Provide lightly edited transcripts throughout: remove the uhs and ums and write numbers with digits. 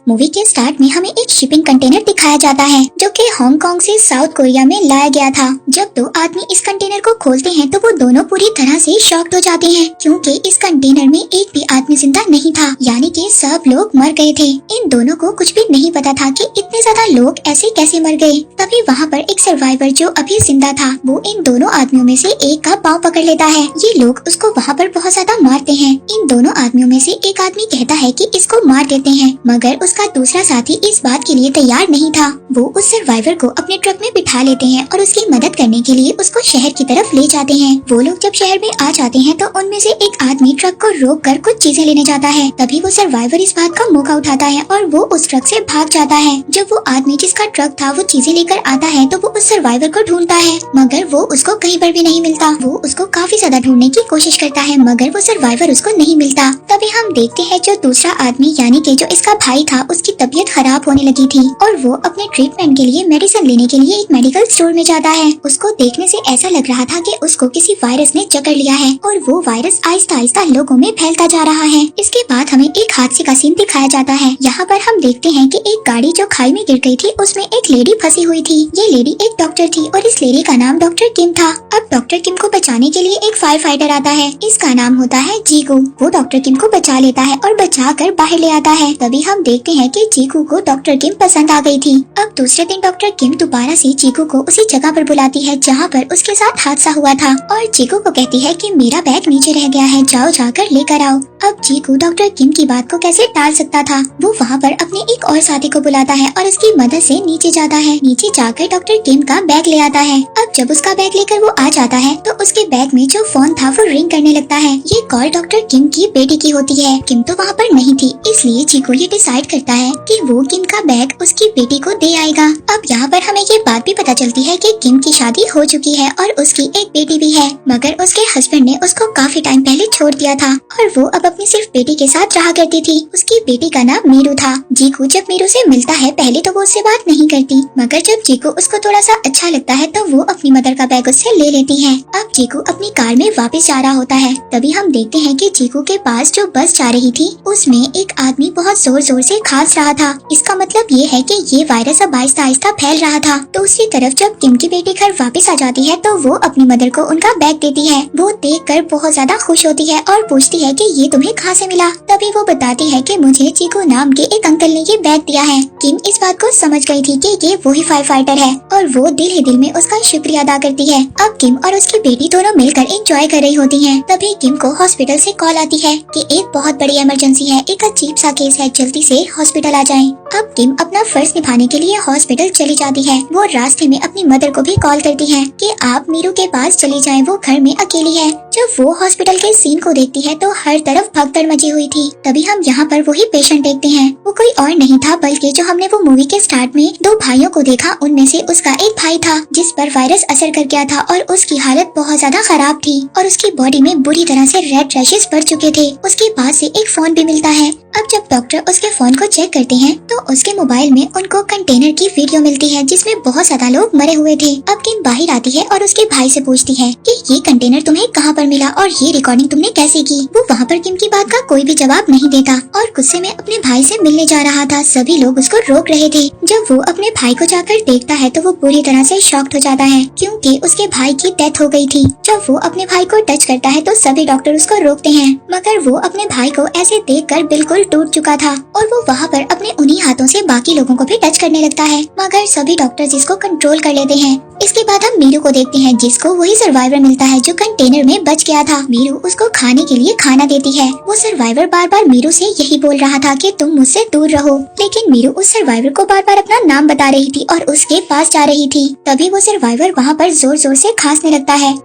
Movie के start में हमें एक शिपिंग कंटेनर दिखाया जाता है जो कि हांगकांग से साउथ कोरिया में लाया गया था। जब दो आदमी इस कंटेनर को खोलते हैं तो वो दोनों पूरी तरह से शॉक्ड हो जाते हैं क्योंकि इस कंटेनर में एक भी आदमी जिंदा नहीं था, यानी कि सब लोग मर गए थे। इन दोनों को कुछ भी नहीं पता था कि इतने ज्यादा लोग ऐसे कैसे मर गए। तभी वहाँ पर एक सर्वाइवर जो अभी जिंदा था वो इन दोनों आदमियों में से एक का पाँव पकड़ लेता है। ये लोग उसको वहाँ पर बहुत ज्यादा मारते हैं। इन दोनों आदमियों में से एक आदमी कहता है कि इसको मार देते हैं, मगर उसका दूसरा साथी इस बात के लिए तैयार नहीं था। वो उस सर्वाइवर को अपने ट्रक में बिठा लेते हैं और उसकी मदद करने के लिए उसको शहर की तरफ ले जाते हैं। वो लोग जब शहर में आ जाते हैं तो उनमें से एक आदमी ट्रक को रोक कर कुछ चीजें लेने जाता है। तभी वो सर्वाइवर इस बात का मौका उठाता है और वो उस ट्रक से भाग जाता है। जब वो आदमी जिसका ट्रक था वो चीजें लेकर आता है तो वो उस सर्वाइवर को ढूंढता है, मगर वो उसको कहीं पर भी नहीं मिलता। वो उसको काफी ज्यादा ढूंढने की कोशिश करता है मगर वो सर्वाइवर उसको नहीं मिलता। तभी हम देखते हैं जो दूसरा आदमी यानी कि जो इसका भाई था उसकी तबीयत खराब होने लगी थी और वो अपने ट्रीटमेंट के लिए मेडिसिन लेने के लिए एक मेडिकल स्टोर में जाता है। उसको देखने से ऐसा लग रहा था कि उसको किसी वायरस ने जकड़ लिया है और वो वायरस आहिस्ता आहिस्ता लोगों में फैलता जा रहा है। इसके बाद हमें एक हादसे का सीन दिखाया जाता है। यहाँ पर हम देखते हैं कि एक गाड़ी जो खाई में गिर गई थी उसमें एक लेडी फंसी हुई थी। ये लेडी एक डॉक्टर थी और इस लेडी का नाम डॉक्टर किम था। अब डॉक्टर किम को बचाने के लिए एक फायर फाइटर आता है। इसका नाम होता है जीगू। वो डॉक्टर किम को बचा लेता है और बचा कर बाहर ले आता है। तभी हम देखते हैं कि जीगू को डॉक्टर किम पसंद आ गई थी। अब दूसरे दिन डॉक्टर किम दोबारा से जीगू को उसी जगह पर बुलाती है जहाँ पर उसके साथ हादसा हुआ था और जीगू को कहती है कि मेरा बैग नीचे रह गया है, जाओ जाकर लेकर आओ। अब जीगू डॉक्टर किम की बात को कैसे टाल सकता था। वो वहाँ पर अपने एक और साथी को बुलाता है और उसकी मदद से नीचे जाता है। नीचे जाकर डॉक्टर किम का बैग ले आता है। अब जब उसका बैग लेकर वो आ जाता है तो उसके बैग में जो फोन था वो रिंग करने लगता है। ये कॉल डॉक्टर किम की बेटी की होती है। किम तो वहाँ पर नहीं थी, इसलिए जीगू ये डिसाइड करता है कि वो किम का बैग उसकी बेटी को दे आएगा। अब यहाँ पर हमें ये बात भी पता चलती है कि किम की शादी हो चुकी है और उसकी एक बेटी भी है, मगर उसके हस्बैंड ने उसको काफी टाइम पहले छोड़ दिया था और वो अब अपनी सिर्फ बेटी के साथ रहा करती थी। उसकी बेटी का नाम मीरू था। जीगू जब मीरू से मिलता है पहले तो वो उससे बात नहीं करती, मगर जब जीगू उसको थोड़ा सा अच्छा लगता है तो वो अपनी मदर का बैग उससे ले लेती है। अब जीगू अपनी कार में वापस जा रहा होता है। तभी हम देखते हैं कि जीगू के पास जो बस जा रही थी उसमें एक आदमी बहुत जोर जोर से खांस रहा था। इसका मतलब ये है कि ये वायरस अब आहिस्ता आहिस्ता फैल रहा था। तो दूसरी तरफ जब किम की बेटी घर वापस आ जाती है तो वो अपनी मदर को उनका बैग देती है। वो देखकर बहुत ज्यादा खुश होती है और पूछती है कि ये तुम्हें कहाँ से मिला। तभी वो बताती है कि मुझे जीगू नाम के एक अंकल ने ये बैग दिया है। किम इस बात को समझ गई थी कि ये वही फायर फाइटर है और वो दिल ही दिल में उसका शुक्रिया अदा करती है। अब किम और उसकी बेटी दोनों मिलकर एंजॉय कर रही होती हैं। तभी किम को हॉस्पिटल से कॉल आती है कि एक बहुत बड़ी इमरजेंसी है, एक अजीब सा केस है, जल्दी से हॉस्पिटल आ जाएं। अब किम अपना फर्ज निभाने के लिए हॉस्पिटल चली जाती है। वो रास्ते में अपनी मदर को भी कॉल करती है कि आप मीरू के पास चली जाएं, वो घर में अकेली है। जब वो हॉस्पिटल के सीन को देखती है तो हर तरफ भगदड़ मची हुई थी। तभी हम यहाँ पर वही पेशेंट देखते हैं। वो कोई और नहीं था बल्कि जो हमने वो मूवी के स्टार्ट में दो भाइयों को देखा उनमें से उसका एक भाई था जिस पर वायरस असर कर गया था और उसकी हालत बहुत ज्यादा खराब थी और उसकी बॉडी में बुरी तरह से रेड रैशेस बढ़ चुके थे। उसके पास से एक फोन भी मिलता है। अब जब डॉक्टर उसके फोन को चेक करते हैं तो उसके मोबाइल में उनको कंटेनर की वीडियो मिलती है जिसमें बहुत ज्यादा लोग मरे हुए थे। अब किम बाहर आती है और उसके भाई से पूछती है कि ये कंटेनर तुम्हें कहाँ पर मिला और ये रिकॉर्डिंग तुमने कैसे की। वो वहाँ पर किम की बात का कोई भी जवाब नहीं देता और गुस्से में अपने भाई से मिलने जा रहा था। सभी लोग उसको रोक रहे थे। जब वो अपने भाई को जाकर देखता है तो वो पूरी तरह से शॉक्ड हो जाता है क्योंकि उसके भाई की डेथ हो गई थी। जब वो अपने भाई को टच करता है तो सभी डॉक्टर उसको रोकते हैं, मगर वो अपने भाई को ऐसे देखकर बिल्कुल टूट चुका था और वो वहाँ पर अपने उन्हीं हाथों से बाकी लोगों को भी टच करने लगता है, मगर सभी डॉक्टर्स इसको कंट्रोल कर लेते हैं। इसके बाद हम मीरू को देखते हैं जिसको वही सर्वाइवर मिलता है जो कंटेनर में बच गया था। मीरू उसको खाने के लिए खाना देती है। वो सर्वाइवर बार बार मीरू से यही बोल रहा था कि तुम मुझसे दूर रहो, लेकिन मीरू उस सर्वाइवर को बार बार अपना नाम बता रही थी और उसके पास जा रही थी। तभी वो सर्वाइवर वहाँ पर जोर जोर से खांसने लगता है।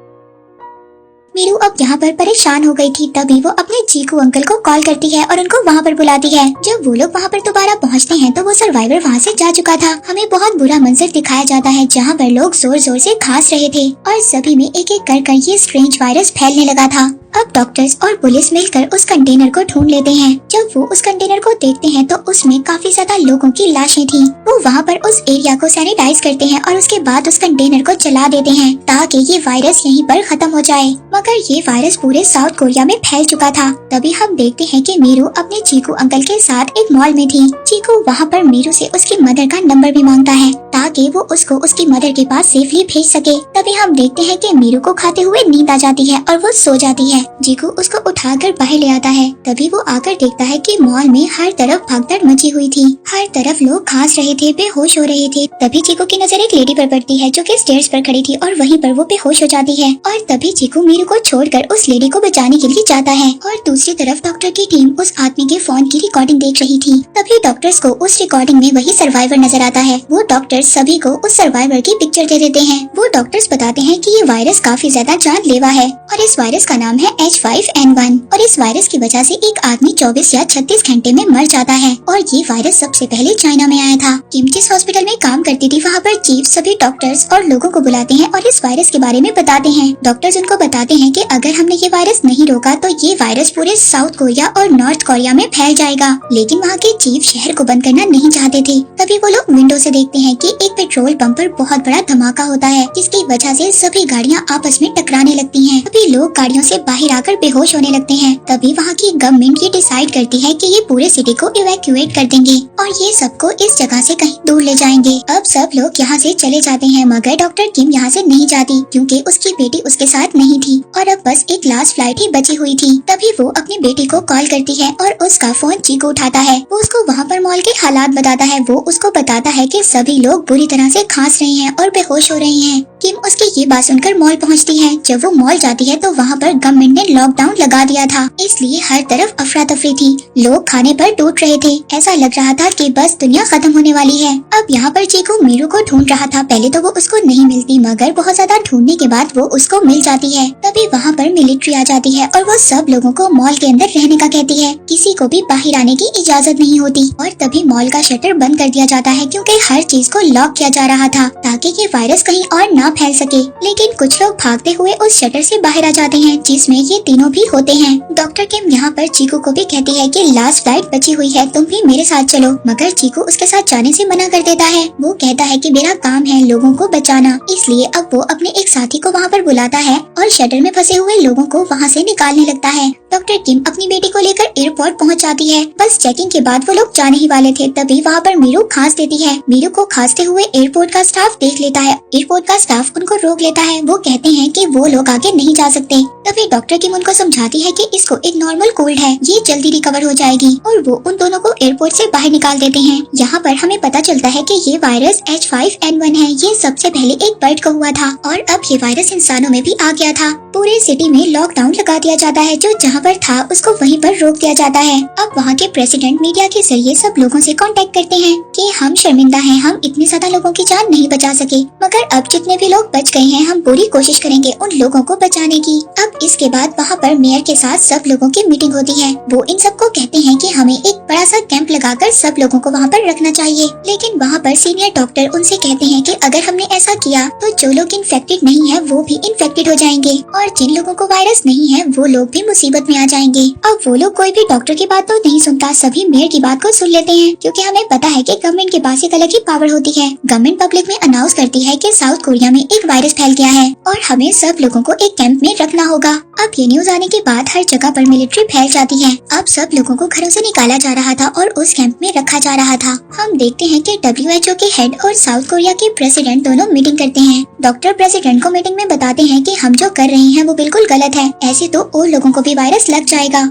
मीरू अब यहाँ पर परेशान हो गई थी। तभी वो अपने जीगू अंकल को कॉल करती है और उनको वहाँ पर बुलाती है। जब वो लोग वहाँ पर दोबारा पहुँचते हैं तो वो सर्वाइवर वहाँ से जा चुका था। हमें बहुत बुरा मंजर दिखाया जाता है जहाँ पर लोग जोर जोर से खांस रहे थे और सभी में एक एक कर ये स्ट्रेंज वायरस फैलने लगा था। अब डॉक्टर्स और पुलिस मिलकर उस कंटेनर को ढूंढ लेते हैं। जब वो उस कंटेनर को देखते हैं तो उसमें काफी ज्यादा लोगों की लाशें थी। वो वहाँ पर उस एरिया को सैनिटाइज करते हैं और उसके बाद उस कंटेनर को जला देते हैं ताकि ये वायरस यहीं पर खत्म हो जाए। मगर ये वायरस पूरे साउथ कोरिया में फैल चुका था। तभी हम देखते हैं कि मीरू अपने चीकू अंकल के साथ एक मॉल में थी। चीकू वहाँ पर मीरू से उसकी मदर का नंबर भी मांगता है ताकि वो उसको उसकी मदर के पास सेफली भेज सके। तभी हम देखते हैं कि मीरू को खाते हुए नींद आ जाती है और वो सो जाती है। चीकू उसको उठाकर बाहर ले आता है। तभी वो आकर देखता है कि मॉल में हर तरफ भगदड़ मची हुई थी। हर तरफ लोग खांस रहे थे, बेहोश हो रहे थे। तभी चीकू की नजर एक लेडी पर पड़ती है जो कि स्टेयर्स पर खड़ी थी और वहीं पर वो बेहोश हो जाती है। और तभी चीकू मीरू को छोड़कर उस लेडी को बचाने के लिए जाता है। और दूसरी तरफ डॉक्टर की टीम उस आदमी के फोन की रिकॉर्डिंग देख रही थी। तभी डॉक्टर्स को उस रिकॉर्डिंग में वही सर्वाइवर नजर आता है। वो डॉक्टर्स सभी को उस सर्वाइवर की पिक्चर दे देते हैं। वो डॉक्टर्स बताते हैं कि ये वायरस काफी ज्यादा जानलेवा है और इस वायरस का नाम है H5N1 और इस वायरस की वजह से एक आदमी 24 या 36 घंटे में मर जाता है। और ये वायरस सबसे पहले चाइना में आया था। किम जिस हॉस्पिटल में काम करती थी वहाँ पर चीफ सभी डॉक्टर्स और लोगों को बुलाते हैं और इस वायरस के बारे में बताते हैं। डॉक्टर्स उनको बताते हैं कि अगर हमने ये वायरस नहीं रोका तो ये वायरस पूरे साउथ कोरिया और नॉर्थ कोरिया में फैल जाएगा। लेकिन वहाँ के चीफ शहर को बंद करना नहीं चाहते थे। तभी वो लोग विंडो से देखते हैं कि एक पेट्रोल पंप पर बहुत बड़ा धमाका होता है जिसकी वजह से सभी गाड़ियाँ आपस में टकराने लगती हैं। तभी लोग गाड़ियों से बाहर आकर बेहोश होने लगते हैं। तभी वहाँ की गवर्नमेंट ये डिसाइड करती है कि ये पूरे सिटी को इवैक्यूएट कर देंगे और ये सबको इस जगह से कहीं दूर ले जाएंगे। अब सब लोग यहाँ से चले जाते हैं मगर डॉक्टर किम यहाँ से नहीं जाती क्योंकि उसकी बेटी उसके साथ नहीं थी और अब बस एक लास्ट फ्लाइट ही बची हुई थी। तभी वो अपनी बेटी को कॉल करती है और उसका फोन चीकू उठाता है। वो उसको वहाँ पर मॉल के हालात बताता है। वो उसको बताता है कि सभी लोग बुरी तरह से खांस रहे हैं और बेहोश हो रहे हैं। किम उसकी ये बात सुनकर मॉल पहुँचती है। जब वो मॉल जाती है तो वहाँ पर गवर्नमेंट ने लॉकडाउन लगा दिया था, इसलिए हर तरफ अफरा तफरी थी। लोग खाने पर टूट रहे थे। ऐसा लग रहा था कि बस दुनिया खत्म होने वाली है। अब यहाँ पर चीकू मीरू को ढूंढ रहा था। पहले तो वो उसको नहीं मिलती मगर बहुत ज्यादा ढूंढने के बाद वो उसको मिल जाती है। तभी वहाँ पर मिलिट्री आ जाती है और वो सब लोगों को मॉल के अंदर रहने का कहती है। किसी को भी बाहर आने की इजाजत नहीं होती और तभी मॉल का शटर बंद कर दिया जाता है क्योंकि हर चीज को लॉक किया जा रहा था ताकि ये वायरस कहीं और ना फैल सके। लेकिन कुछ लोग भागते हुए उस शटर से बाहर आ जाते हैं जिसमें ये तीनों भी होते हैं। डॉक्टर किम यहाँ पर चीकू को भी कहती है कि लास्ट फ्लाइट बची हुई है, तुम भी मेरे साथ चलो। मगर चीकू उसके साथ जाने से मना कर देता है। वो कहता है कि मेरा काम है लोगों को बचाना, इसलिए अब वो अपने एक साथी को वहाँ पर बुलाता है और शटर में फंसे हुए लोगों को वहाँ से निकालने लगता है। डॉक्टर किम अपनी बेटी को लेकर एयरपोर्ट पहुँच जाती है। बस चेकिंग के बाद वो लोग जाने ही वाले थे। तभी वहाँ पर मीरू खांस देती है। मीरू को खांसते हुए एयरपोर्ट का स्टाफ देख लेता है। एयरपोर्ट का स्टाफ उनको रोक लेता है। वो कहते हैं कि वो लोग आगे नहीं जा सकते। तभी डॉक्टर किम उनको समझाती है कि इसको एक नॉर्मल कोल्ड है, ये जल्दी रिकवर हो जाएगी और वो उन दोनों को एयरपोर्ट से बाहर निकाल देते हैं। यहाँ पर हमें पता चलता है कि ये वायरस H5N1 है। ये सबसे पहले एक बर्ड को हुआ था और अब ये वायरस इंसानों में भी आ गया था। पूरे सिटी में लॉकडाउन लगा दिया जाता है। जो जहाँ पर था उसको वहीं पर रोक दिया जाता है। अब वहाँ के प्रेसिडेंट मीडिया के जरिए सब लोगों से कांटेक्ट करते हैं कि हम शर्मिंदा हैं, हम इतने ज्यादा लोगों की जान नहीं बचा सके, मगर अब जितने भी लोग बच गए हैं हम पूरी कोशिश करेंगे उन लोगों को बचाने की। अब इसके बाद वहाँ पर मेयर के साथ सब लोगों की मीटिंग होती है। वो इन सबको कहते हैं कि हमें एक बड़ा सा कैंप लगाकर सब लोगों को वहाँ पर रखना चाहिए। लेकिन वहाँ पर सीनियर डॉक्टर उनसे कहते हैं कि अगर हमने ऐसा किया तो जो लोग इन्फेक्टेड नहीं है वो भी इन्फेक्टेड हो जाएंगे और जिन लोगों को वायरस नहीं है वो लोग भी मुसीबत में आ जाएंगे। अब वो लोग कोई भी डॉक्टर की बात तो नहीं सुनता, सभी मेयर की बात को सुन लेते हैं क्योंकि हमें पता है कि गवर्नमेंट के पास एक अलग ही पावर होती है। गवर्नमेंट पब्लिक में अनाउंस करती है कि साउथ कोरिया में एक वायरस फैल गया है और हमें सब लोगों को एक कैंप में रखना होगा। अब ये न्यूज आने के बाद हर जगह पर मिलिट्री फैल जाती है। अब सब लोगों को घरों से निकाला जा रहा था और उस कैंप में रखा जा रहा था। हम देखते हैं कि WHO के हेड और साउथ कोरिया के प्रेसिडेंट दोनों मीटिंग करते हैं। डॉक्टर प्रेसिडेंट को मीटिंग में बताते हैं कि हम जो कर रहे हैं वो बिल्कुल गलत है, ऐसे तो और लोगों को भी वायरस लग जाएगा।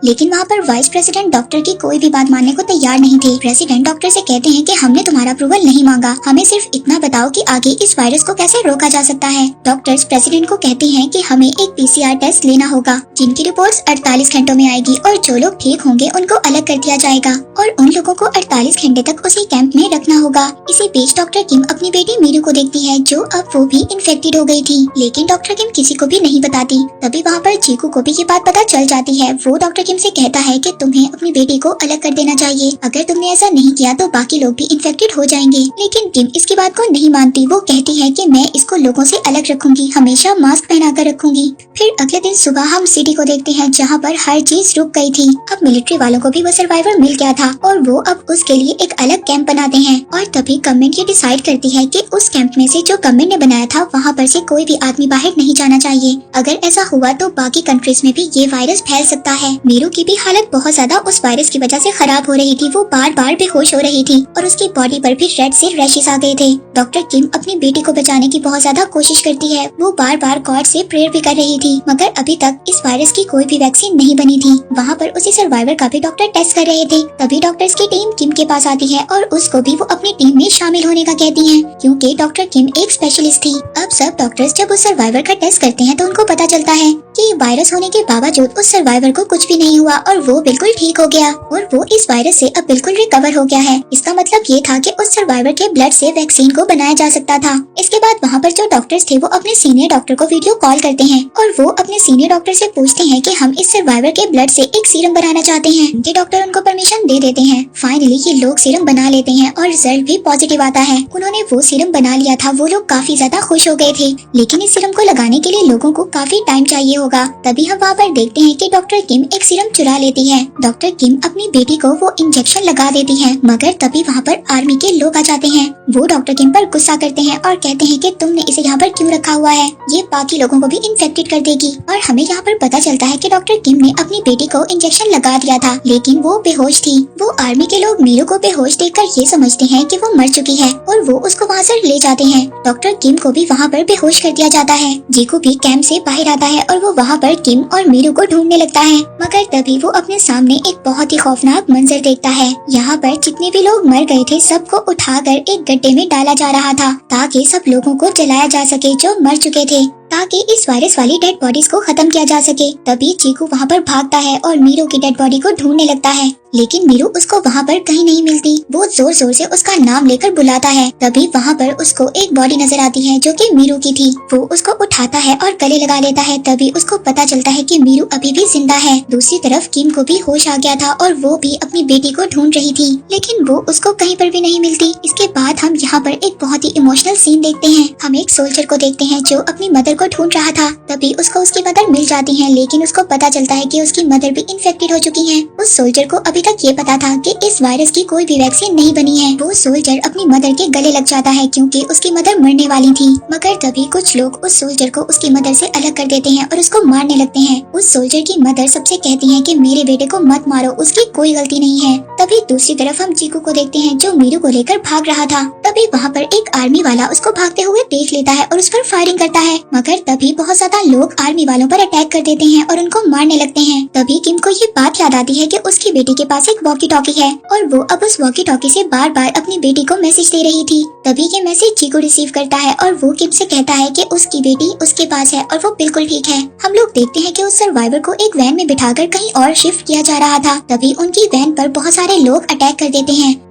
लेकिन वहाँ पर वाइस प्रेसिडेंट डॉक्टर की कोई भी बात मानने को तैयार नहीं थे। प्रेसिडेंट डॉक्टर से कहते हैं कि हमने तुम्हारा अप्रूवल नहीं मांगा, हमें सिर्फ इतना बताओ कि आगे इस वायरस को कैसे रोका जा सकता है। डॉक्टर्स प्रेसिडेंट को कहते हैं कि हमें एक PCR टेस्ट लेना होगा जिनकी रिपोर्ट्स 48 घंटों में आएगी और जो लोग ठीक होंगे उनको अलग कर दिया जाएगा। और उन लोगों को 48 घंटे तक उसी कैंप में रखना होगा। इसी बीच डॉक्टर किम अपनी बेटी मीरू को देखती है जो अब वो भी इन्फेक्टेड हो गई थी, लेकिन डॉक्टर किम किसी को भी नहीं बताती। तभी वहाँ पर जीकू को भी ये बात पता चल जाती है। वो डॉक्टर किम से कहता है कि तुम्हें अपनी बेटी को अलग कर देना चाहिए, अगर तुमने ऐसा नहीं किया तो बाकी लोग भी इन्फेक्टेड हो जाएंगे। लेकिन किम इसकी बात को नहीं मानती। वो कहती है कि मैं इसको लोगों से अलग रखूंगी, हमेशा मास्क पहना कर रखूंगी। फिर अगले दिन सुबह हम सिटी को देखते हैं जहाँ पर हर चीज रुक गई थी। अब मिलिट्री वालों को भी वो सर्वाइवर मिल गया था और वो अब उसके लिए एक अलग कैंप बनाते हैं। और तभी गवर्नमेंट ये डिसाइड करती है कि उस कैंप में से जो गवर्नमेंट ने बनाया था वहाँ पर से कोई भी आदमी बाहर नहीं जाना चाहिए। अगर ऐसा हुआ तो बाकी कंट्रीज में भी ये वायरस फैल सकता है। मीरू की भी हालत बहुत ज्यादा उस वायरस की वजह से खराब हो रही थी। वो बार बार बेहोश हो रही थी और उसकी बॉडी पर भी रेड से रैशेस आ गए थे। डॉक्टर किम अपनी बेटी को बचाने की बहुत ज्यादा कोशिश करती है। वो बार बार गॉड से प्रेयर भी कर रही थी, मगर अभी तक इस वायरस की कोई भी वैक्सीन नहीं बनी थी। वहाँ पर उसी सर्वाइवर का भी डॉक्टर टेस्ट कर रहे थे। तभी डॉक्टर्स की टीम किम के पास आती है और उसको भी वो अपनी टीम में शामिल होने का कहती है, क्योंकि डॉक्टर किम एक स्पेशलिस्ट थी। अब सब डॉक्टर्स जब उस सर्वाइवर का टेस्ट करते हैं तो उनको पता चलता है कि वायरस होने के बावजूद उस सर्वाइवर को कुछ भी नहीं हुआ और वो बिल्कुल ठीक हो गया और वो इस वायरस से अब बिल्कुल रिकवर हो गया है। इसका मतलब ये था कि उस सर्वाइवर के ब्लड से वैक्सीन को बनाया जा सकता था। इसके बाद वहाँ पर जो डॉक्टर्स थे वो अपने सीनियर डॉक्टर को वीडियो कॉल करते हैं और वो अपने सीनियर डॉक्टर से पूछते हैं कि हम इस सर्वाइवर के ब्लड से एक सीरम बनाना चाहते हैं। उनके डॉक्टर उनको परमिशन दे देते हैं। फाइनली ये लोग सीरम बना लेते हैं और रिजल्ट भी पॉजिटिव आता है। उन्होंने वो सीरम बना लिया था। वो लोग काफी ज्यादा खुश हो गए थे, लेकिन इस सीरम को लगाने के लिए लोगों को काफी टाइम चाहिए होगा। तभी हम वहाँ पर देखते हैं कि डॉक्टर किम एक सीरम चुरा लेती है। डॉक्टर किम अपनी बेटी को वो इंजेक्शन लगा देती है, मगर तभी वहाँ पर आर्मी के लोग आ जाते हैं। वो डॉक्टर किम पर गुस्सा करते हैं और कहते हैं कि तुमने इसे यहाँ पर क्यों रखा हुआ है, ये बाकी लोगों को भी इन्फेक्टेड कर देगी। और हमें यहाँ पर पता चलता है कि डॉक्टर किम ने अपनी बेटी को इंजेक्शन लगा दिया था, लेकिन वो बेहोश थी। वो आर्मी के लोग मीरू को बेहोश देखकर ये समझते हैं कि वो मर चुकी है और वो उसको वहाँ से ले जाते हैं। डॉक्टर किम को भी वहाँ पर बेहोश कर दिया जाता है। जीकू भी कैंप से बाहर आता है और वो वहाँ पर किम और मीरू को ढूंढने लगता है, मगर तभी वो अपने सामने एक बहुत ही खौफनाक मंजर देखता है। यहाँ पर जितने भी लोग मर गए थे सबको उठाकर एक गड्ढे में डाला जा रहा था ताकि सब लोगों को जलाया जा सके जो मर चुके थे, ताकि इस वायरस वाली डेड बॉडीज को खत्म किया जा सके। तभी चीकू वहाँ पर भागता है और मीरू की डेड बॉडी को ढूंढने लगता है, लेकिन मीरू उसको वहाँ पर कहीं नहीं मिलती। वो जोर जोर से उसका नाम लेकर बुलाता है। तभी वहाँ पर उसको एक बॉडी नजर आती है जो कि मीरू की थी। वो उसको उठाता है और गले लगा लेता है। तभी उसको पता चलता है कि मीरू अभी भी जिंदा है। दूसरी तरफ किम को भी होश आ गया था और वो भी अपनी बेटी को ढूंढ रही थी, लेकिन वो उसको कहीं पर भी नहीं मिलती। इसके बाद हम यहाँ पर एक बहुत ही इमोशनल सीन देखते हैं। हम एक सोल्जर को देखते हैं जो अपनी मदर को ढूंढ रहा था। तभी उसको उसकी मदर मिल जाती है, लेकिन उसको पता चलता है कि उसकी मदर भी इन्फेक्टेड हो चुकी है। उस सोल्जर को अभी तक ये पता था कि इस वायरस की कोई भी वैक्सीन नहीं बनी है। वो सोल्जर अपनी मदर के गले लग जाता है क्योंकि उसकी मदर मरने वाली थी, मगर तभी कुछ लोग उस सोल्जर को उसकी मदर से अलग कर देते हैं और उसको मारने लगते हैं। उस सोल्जर की मदर सबसे कहती है कि मेरे बेटे को मत मारो, उसकी कोई गलती नहीं है। तभी दूसरी तरफ हम चीकू को देखते हैं जो मीरू को लेकर भाग रहा था। तभी वहाँ पर एक आर्मी वाला उसको भागते हुए देख लेता है और उस पर फायरिंग करता है, मगर तभी बहुत ज्यादा लोग आर्मी वालों पर अटैक कर देते हैं और उनको मारने लगते हैं। तभी किम को ये बात याद आती है कि उसकी बेटी के पास एक वॉकी टॉकी है और वो अब उस वॉकी टॉकी से बार बार अपनी बेटी को मैसेज दे रही थी। तभी ये मैसेज चीकू रिसीव करता है और वो किम से कहता है कि उसकी बेटी उसके पास है और वो बिल्कुल ठीक है। हम लोग देखते हैं कि उस सर्वाइवर को एक वैन में बिठाकर कहीं और शिफ्ट किया जा रहा था। तभी उनकी वैन पर बहुत सारे लोग अटैक कर देते हैं।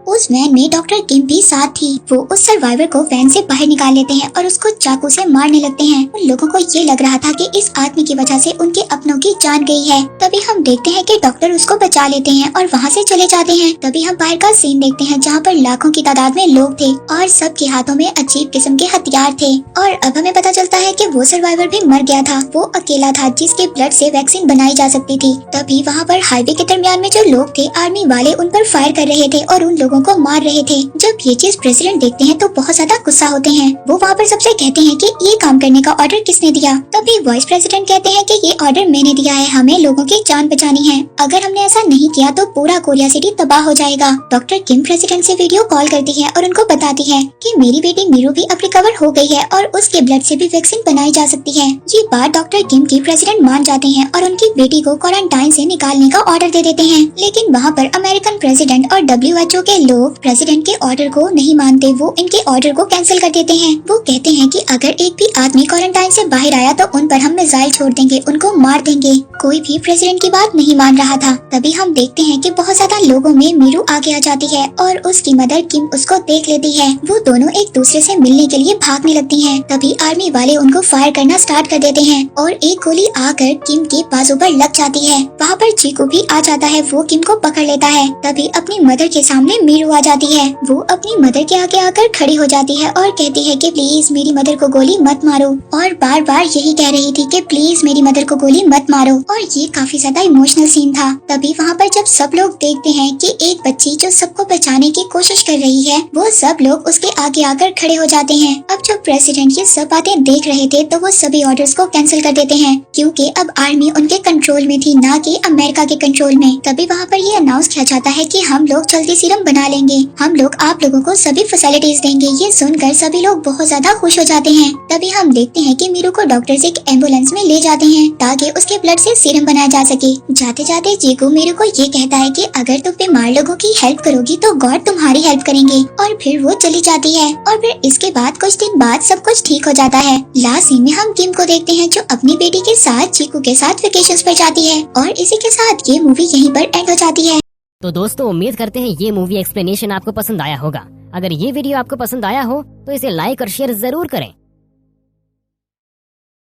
उस वैन में डॉक्टर किम भी साथ थी। वो उस सर्वाइवर को वैन से बाहर निकाल लेते हैं और उसको चाकू से मारने लगते हैं। उन लोगों को ये लग रहा था कि इस आदमी की वजह से उनके अपनों की जान गई है। तभी हम देखते हैं कि डॉक्टर उसको बचा लेते हैं और वहाँ से चले जाते हैं। तभी हम बाहर का सीन देखते हैं जहाँ पर लाखों की तादाद में लोग थे और सबके हाथों में अजीब किस्म के हथियार थे। और अब हमें पता चलता है कि वो सर्वाइवर भी मर गया था। वो अकेला था जिसके ब्लड से वैक्सीन बनाई जा सकती थी। तभी वहाँ पर हाईवे के दरमियान में जो लोग थे आर्मी वाले उन पर फायर कर रहे थे और उन लोगों को मार रहे थे। जब ये चीज प्रेसिडेंट देखते हैं तो बहुत ज्यादा गुस्सा होते हैं। वो वहाँ पर सबसे कहते हैं कि ये काम करने का ऑर्डर किसने दिया। तभी वाइस प्रेसिडेंट कहते हैं कि ये ऑर्डर मैंने दिया है, हमें लोगों की जान बचानी है। अगर हमने ऐसा नहीं किया तो पूरा कोरिया सिटी तबाह हो जाएगा। डॉक्टर किम प्रेसिडेंट से वीडियो कॉल करती है और उनको बताती है कि मेरी बेटी मीरू भी अब रिकवर हो गई है और उसके ब्लड से भी वैक्सीन बनाई जा सकती है। ये बात डॉक्टर किम की प्रेसिडेंट मान जाते हैं और उनकी बेटी को क्वारंटाइन से निकालने का ऑर्डर दे देते हैं। लेकिन वहाँ पर अमेरिकन प्रेसिडेंट और WHO के लोग लोग प्रेसिडेंट के ऑर्डर को नहीं मानते, वो इनके ऑर्डर को कैंसिल कर देते हैं। वो कहते हैं कि अगर एक भी आदमी क्वारंटाइन से बाहर आया तो उन पर हम मिसाइल छोड़ देंगे, उनको मार देंगे। कोई भी प्रेसिडेंट की बात नहीं मान रहा था। तभी हम देखते हैं कि बहुत ज्यादा लोगों में मीरू आगे आ जाती है और उसकी मदर किम उसको देख लेती है। वो दोनों एक दूसरे से मिलने के लिए भागने लगती हैं। तभी आर्मी वाले उनको फायर करना स्टार्ट कर देते हैं और एक गोली आकर किम के बाजू पर लग जाती है। वहाँ पर चीकू भी आ जाता है, वो किम को पकड़ लेता है। तभी अपनी मदर के सामने मीरू आ जाती है। वो अपनी मदर के आगे आकर खड़ी हो जाती है और कहती है कि प्लीज मेरी मदर को गोली मत मारो, और बार बार यही कह रही थी कि प्लीज मेरी मदर को गोली मत मारो। और ये काफी ज्यादा इमोशनल सीन था। तभी वहाँ पर जब सब लोग देखते हैं कि एक बच्ची जो सबको बचाने की कोशिश कर रही है, वो सब लोग उसके आगे आकर खड़े हो जाते हैं। अब जब प्रेसिडेंट ये सब बातें देख रहे थे तो वो सभी ऑर्डर्स को कैंसिल कर देते हैं, क्योंकि अब आर्मी उनके कंट्रोल में थी, ना कि अमेरिका के कंट्रोल में। तभी वहाँ पर ये अनाउंस किया जाता है कि हम लोग जल्दी सीरम बना लेंगे, हम लोग आप लोगों को सभी फैसिलिटीज देंगे। ये सुनकर सभी लोग बहुत ज्यादा खुश हो जाते हैं। तभी हम देखते हैं कि मीरू को डॉक्टर्स एक एम्बुलेंस में ले जाते हैं ताकि उसके ब्लड से सीरम बनाया जा सके। जाते जाते चीकू मीरू को ये कहता है कि अगर तुम बीमार लोगों की हेल्प करोगी तो गॉड तुम्हारी हेल्प करेंगे, और फिर वो चली जाती है। और फिर इसके बाद कुछ दिन बाद सब कुछ ठीक हो जाता है। लास्ट सीन में हम किम को देखते हैं जो अपनी बेटी के साथ चीकू के साथ वेकेशंस पर जाती है, और इसी के साथ ये मूवी यहीं पर एंड हो जाती है। तो दोस्तों, उम्मीद करते हैं ये मूवी एक्सप्लेनेशन आपको पसंद आया होगा। अगर ये वीडियो आपको पसंद आया हो तो इसे लाइक और शेयर जरूर करें।